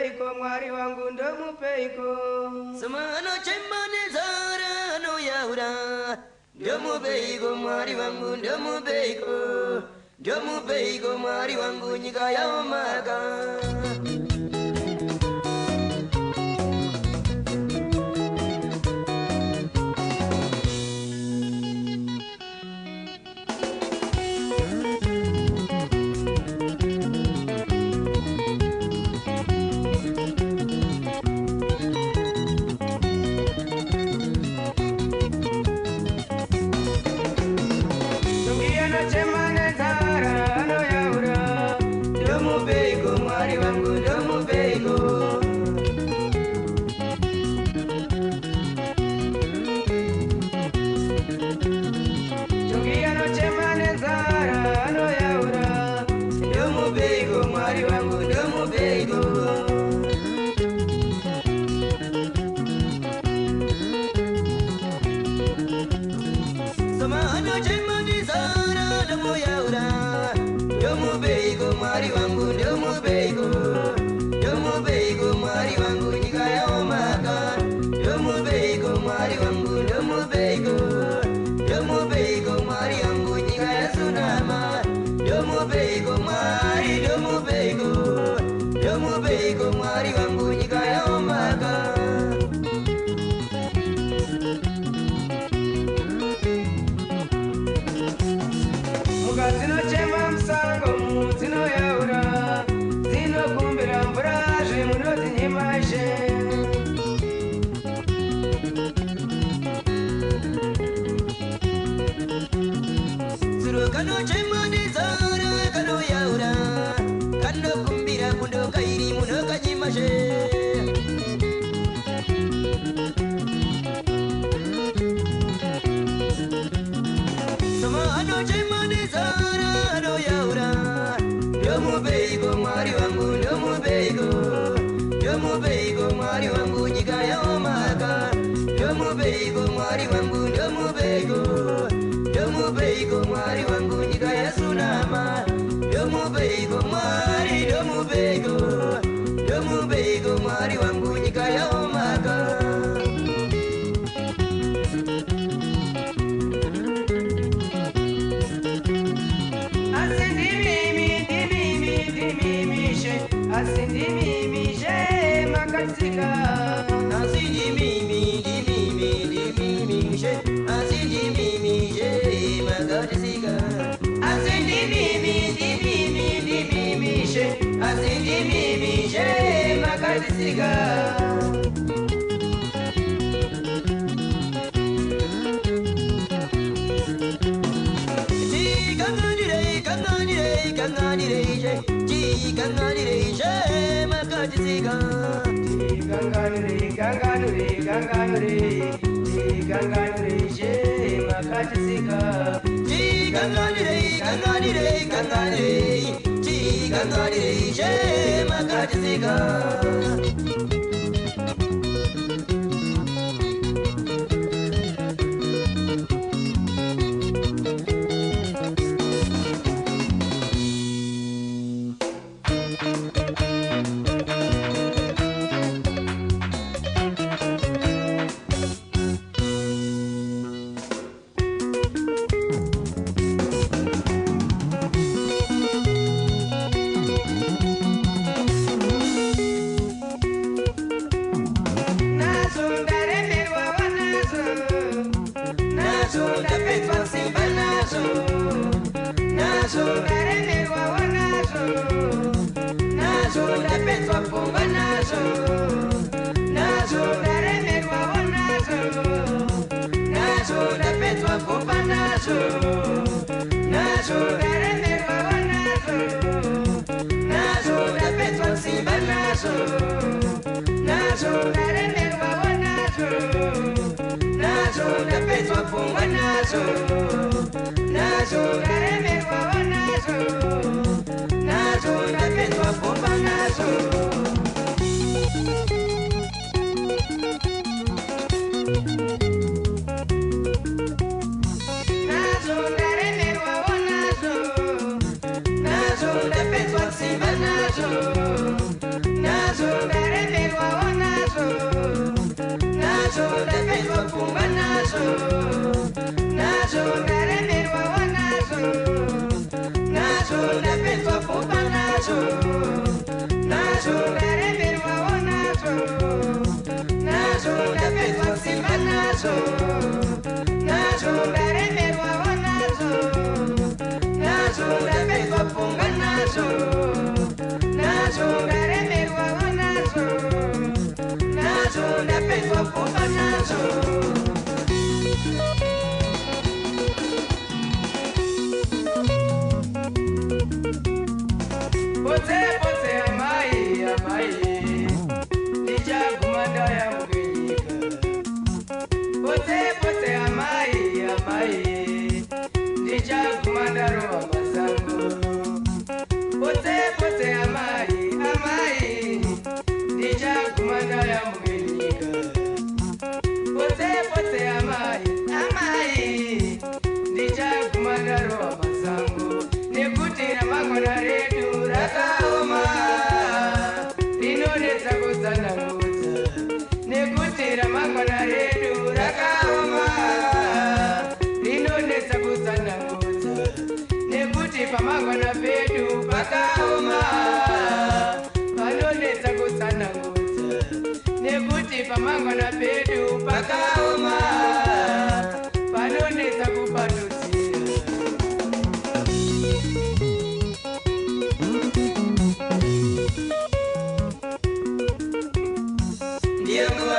mupeiko mwari wangu ndo mupeiko Samano chemane zara no yaura ndo mupeiko mwari wangu ndo mupeiko mwari wangu nyika ya omaka Nazo ndapedzwa pfungwa nazvo nazvo ndaremerwawo nazvo nazvo ndapedzwa pfungwa nazvo nazvo ndaremerwawo nazvo nazvo ndapedzwa simba nazvo nazvo ndaremerwawo nazvo nazvo ndapedzwa pfungwa nazvo nazvo ndaremerwawo nazvo nazvo ndapedzwa pfungwa nazvo potse potse amai amai ndichaguma ndayambukenyika potse potse amai amai ndichaguma ndarova masango potse potse amai amai ndichaguma ndayambukenyika potse potse amai amai ndichaguma ndarova masango nekuti ramangwana redu rakaoma rinonetsa kutsanangudza nekuti ramangwana redu rakaoma rinonetsa kutsanangudza nekuti pamangwana pedu pakaoma panonetsa kutsanangudza nekuti pamangwana pedu pakaoma panonetsa kupandudzira Diango,